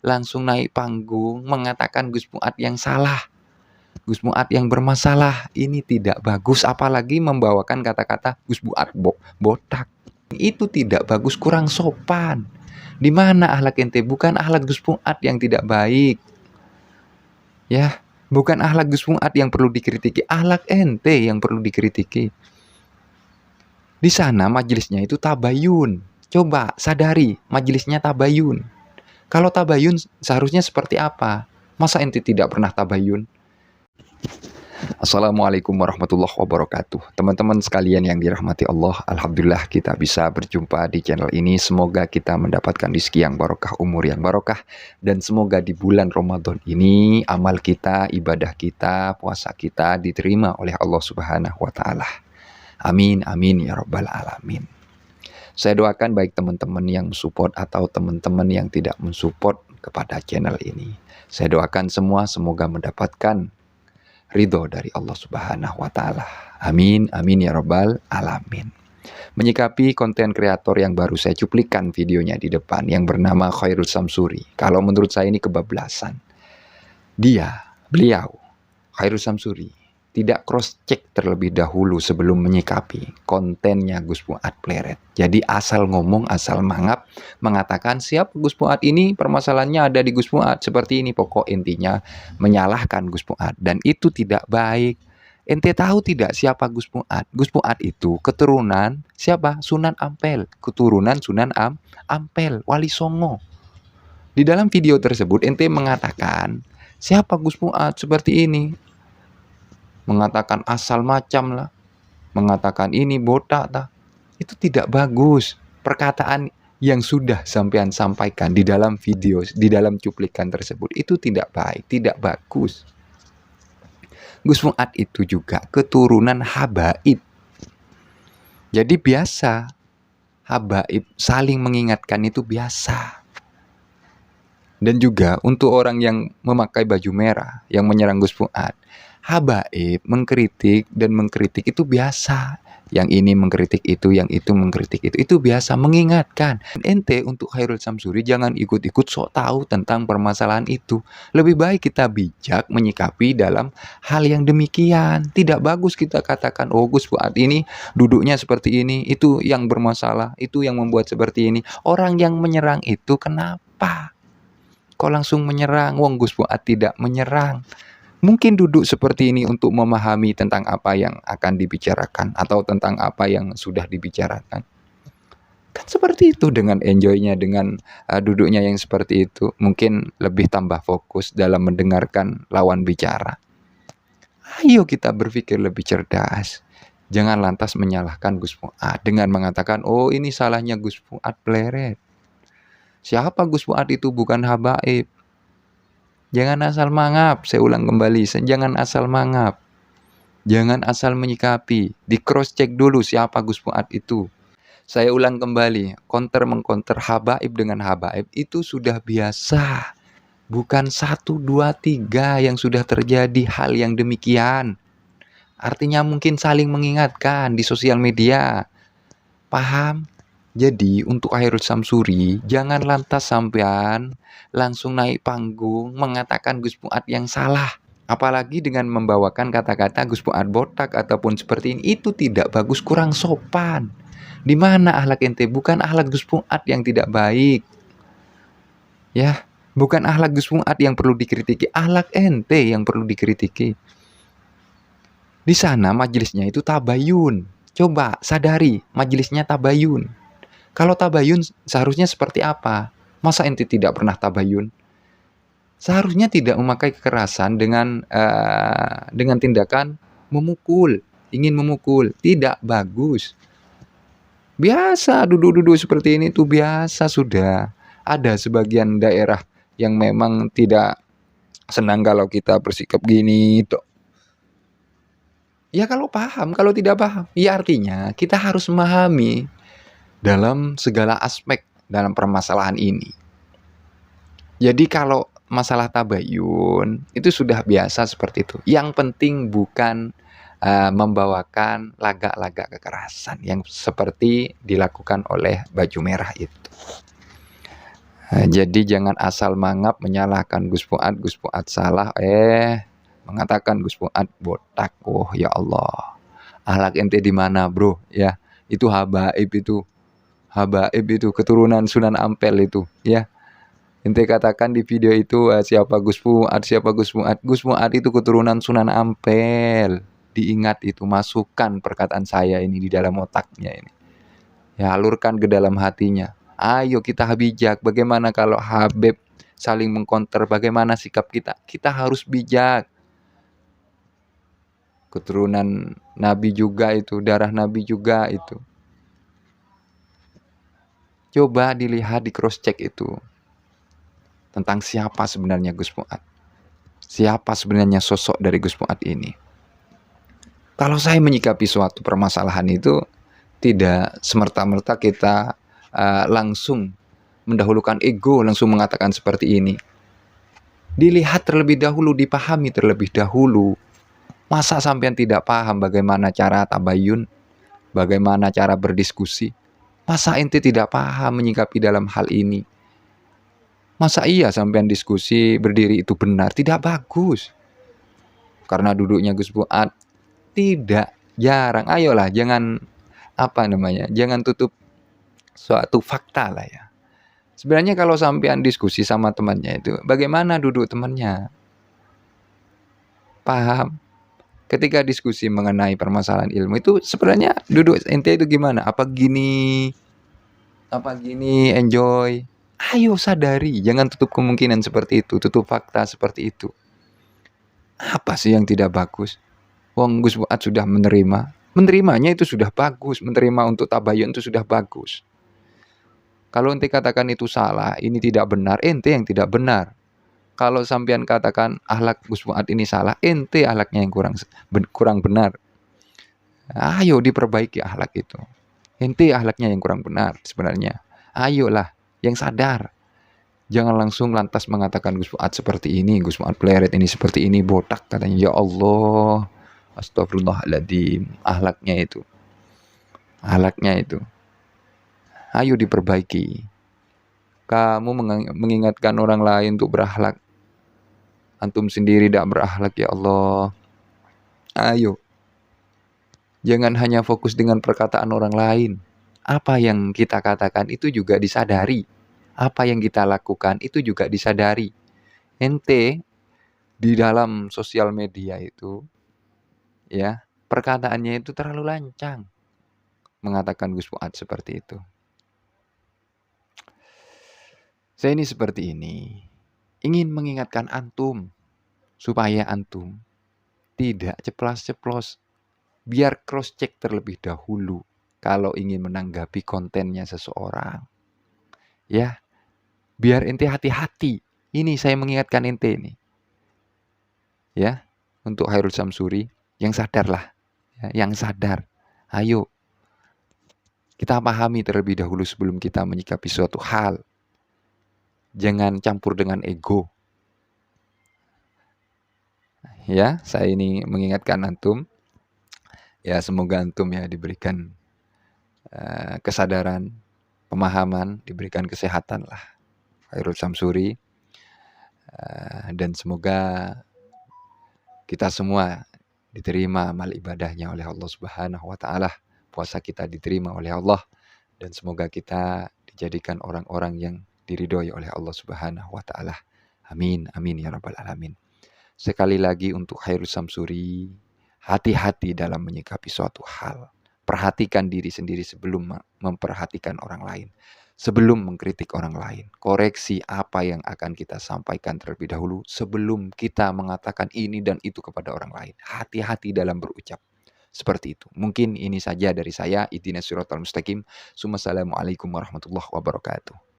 langsung naik panggung mengatakan Gus Fuad yang salah, Gus Fuad yang bermasalah. Ini tidak bagus, apalagi membawakan kata-kata Gus Fuad botak. Itu tidak bagus, kurang sopan. Di mana akhlak ente? Bukan akhlak Gus Fuad yang tidak baik. Ya, bukan akhlak Gus Fuad yang perlu dikritiki, akhlak ente yang perlu dikritiki. Di sana majelisnya itu tabayun. Coba sadari, majelisnya tabayun. Kalau tabayun seharusnya seperti apa? Masa ente tidak pernah tabayun? Assalamualaikum warahmatullahi wabarakatuh. Teman-teman sekalian yang dirahmati Allah, alhamdulillah kita bisa berjumpa di channel ini. Semoga kita mendapatkan rezeki yang barokah, umur yang barokah, dan semoga di bulan Ramadan ini amal kita, ibadah kita, puasa kita diterima oleh Allah Subhanahu wa taala. Amin amin ya rabbal alamin. Saya doakan baik teman-teman yang mensupport atau teman-teman yang tidak mensupport kepada channel ini. Saya doakan semua semoga mendapatkan ridho dari Allah Subhanahu wa taala. Amin amin ya rabbal alamin. Menyikapi konten kreator yang baru saya cuplikan videonya di depan yang bernama Khairul Samsuri. Kalau menurut saya ini kebablasan. Beliau Khairul Samsuri tidak cross check terlebih dahulu sebelum menyikapi kontennya Gus Fuad Pleret. Jadi asal ngomong, asal mangap, mengatakan siap Gus Fuad ini permasalahannya ada di Gus Fuad seperti ini. Pokok intinya menyalahkan Gus Fuad, dan itu tidak baik. Ente tahu tidak siapa Gus Fuad? Gus Fuad itu keturunan siapa? Sunan Ampel, keturunan Sunan Ampel, Wali Songo. Di dalam video tersebut ente mengatakan siapa Gus Fuad seperti ini, mengatakan asal macam lah, mengatakan ini botak lah. Itu tidak bagus. Perkataan yang sudah sampean sampaikan di dalam video, di dalam cuplikan tersebut, itu tidak baik, tidak bagus. Gus Fuad itu juga keturunan habaib. Jadi biasa habaib saling mengingatkan, itu biasa. Dan juga untuk orang yang memakai baju merah yang menyerang Gus Fuad, habaib mengkritik dan mengkritik itu biasa. Yang ini mengkritik itu, yang itu mengkritik itu biasa. Mengingatkan ente untuk Khairul Samsuri jangan ikut-ikut sok tahu tentang permasalahan itu. Lebih baik kita bijak menyikapi dalam hal yang demikian. Tidak bagus kita katakan oh Gus Fuad ini duduknya seperti ini, itu yang bermasalah, itu yang membuat seperti ini. Orang yang menyerang itu kenapa kok langsung menyerang? Wong Gus Fuad tidak menyerang. Mungkin duduk seperti ini untuk memahami tentang apa yang akan dibicarakan atau tentang apa yang sudah dibicarakan. Kan seperti itu, dengan enjoynya, dengan duduknya yang seperti itu. Mungkin lebih tambah fokus dalam mendengarkan lawan bicara. Ayo kita berpikir lebih cerdas. Jangan lantas menyalahkan Gus Fuad dengan mengatakan oh ini salahnya Gus Fuad Pleret. Siapa Gus Fuad itu? Bukan habaib. Jangan asal mangap, saya ulang kembali, jangan asal mangap. Jangan asal menyikapi, di cross check dulu siapa Gus Fuad itu. Saya ulang kembali, mengkonter habaib dengan habaib itu sudah biasa. Bukan 1, 2, 3 yang sudah terjadi hal yang demikian. Artinya mungkin saling mengingatkan di sosial media. Paham? Jadi untuk Khairul Samsuri jangan lantas sampean langsung naik panggung mengatakan Gus Fuad yang salah. Apalagi dengan membawakan kata-kata Gus Fuad botak ataupun seperti ini, itu tidak bagus, kurang sopan. Di mana akhlak ente? Bukan akhlak Gus Fuad yang tidak baik. Ya, bukan akhlak Gus Fuad yang perlu dikritiki, akhlak ente yang perlu dikritiki. Di sana majelisnya itu tabayun. Coba sadari, majelisnya tabayun. Kalau tabayun seharusnya seperti apa? Masa ente tidak pernah tabayun? Seharusnya tidak memakai kekerasan dengan tindakan memukul, ingin memukul. Tidak bagus. Biasa duduk-duduk seperti ini tuh biasa sudah. Ada sebagian daerah yang memang tidak senang kalau kita bersikap gini tuh. Ya kalau paham, kalau tidak paham, ya artinya kita harus memahami dalam segala aspek dalam permasalahan ini. Jadi kalau masalah tabayun itu sudah biasa seperti itu. Yang penting bukan membawakan lagak-lagak kekerasan yang seperti dilakukan oleh baju merah itu. Jadi jangan asal mangap menyalahkan Gus Fuad salah, mengatakan Gus Fuad botak. Oh ya Allah, akhlak ente di mana bro? Ya, itu habaib itu. Habaib itu keturunan Sunan Ampel itu, ya. Ente katakan di video itu siapa Gus Fuad, siapa Gus Fuad. Gus Fuad itu keturunan Sunan Ampel. Diingat itu, masukkan perkataan saya ini di dalam otaknya ini. Ya, alurkan ke dalam hatinya. Ayo kita bijak. Bagaimana kalau Habib saling mengkonter? Bagaimana sikap kita? Kita harus bijak. Keturunan Nabi juga itu, darah Nabi juga itu. Coba dilihat, di cross check itu. Tentang siapa sebenarnya Gus Fuad. Siapa sebenarnya sosok dari Gus Fuad ini. Kalau saya menyikapi suatu permasalahan itu, tidak semerta-merta kita langsung mendahulukan ego, langsung mengatakan seperti ini. Dilihat terlebih dahulu, dipahami terlebih dahulu. Masa sampean tidak paham bagaimana cara tabayun, bagaimana cara berdiskusi? Masa ente tidak paham menyikapi dalam hal ini? Masa iya sampean diskusi berdiri itu benar? Tidak bagus. Karena duduknya Gus Fuad, tidak, jarang. Ayolah, jangan jangan tutup suatu fakta lah ya. Sebenarnya kalau sampean diskusi sama temannya itu, bagaimana duduk temannya? Paham? Ketika diskusi mengenai permasalahan ilmu itu sebenarnya duduk ente itu gimana? Apa gini, enjoy? Ayo sadari, jangan tutup kemungkinan seperti itu, tutup fakta seperti itu. Apa sih yang tidak bagus? Wong Gus Fuad sudah menerimanya itu sudah bagus, menerima untuk tabayun itu sudah bagus. Kalau ente katakan itu salah, ini tidak benar, ente yang tidak benar. Kalau sampean katakan akhlak Gus Fuad ini salah, ente akhlaknya yang kurang benar. Ayo diperbaiki akhlak itu. Ente akhlaknya yang kurang benar sebenarnya. Ayolah, yang sadar. Jangan langsung lantas mengatakan Gus Fuad seperti ini, Gus Fuad pleret ini seperti ini, botak katanya. Ya Allah, astagfirullahaladzim. Akhlaknya itu. Ayo diperbaiki. Kamu mengingatkan orang lain untuk berakhlak. Antum sendiri tidak berakhlak, ya Allah. Ayo. Jangan hanya fokus dengan perkataan orang lain. Apa yang kita katakan itu juga disadari. Apa yang kita lakukan itu juga disadari. Ente di dalam sosial media itu, ya, perkataannya itu terlalu lancang. Mengatakan Gus Fuad seperti itu. Saya ini seperti ini, ingin mengingatkan antum, supaya antum tidak ceplas-ceplos, biar cross check terlebih dahulu kalau ingin menanggapi kontennya seseorang. Ya, biar ente hati-hati. Ini saya mengingatkan ente ini. Ya, untuk Khairul Samsuri, yang sadarlah, ya, yang sadar. Ayo, kita pahami terlebih dahulu sebelum kita menyikapi suatu hal. Jangan campur dengan ego. Ya, saya ini mengingatkan antum. Ya, semoga antum ya diberikan kesadaran, pemahaman, diberikan kesehatan lah. Khairul Samsuri. Dan semoga kita semua diterima amal ibadahnya oleh Allah Subhanahu wa Ta'ala. Puasa kita diterima oleh Allah. Dan semoga kita dijadikan orang-orang yang diridhoi oleh Allah Subhanahu wa Ta'ala. Amin, amin ya rabbal alamin. Sekali lagi untuk Khairul Samsuri, hati-hati dalam menyikapi suatu hal. Perhatikan diri sendiri sebelum memperhatikan orang lain. Sebelum mengkritik orang lain. Koreksi apa yang akan kita sampaikan terlebih dahulu sebelum kita mengatakan ini dan itu kepada orang lain. Hati-hati dalam berucap. Seperti itu. Mungkin ini saja dari saya. Ihdinas siratal mustaqim. Assalamualaikum warahmatullahi wabarakatuh.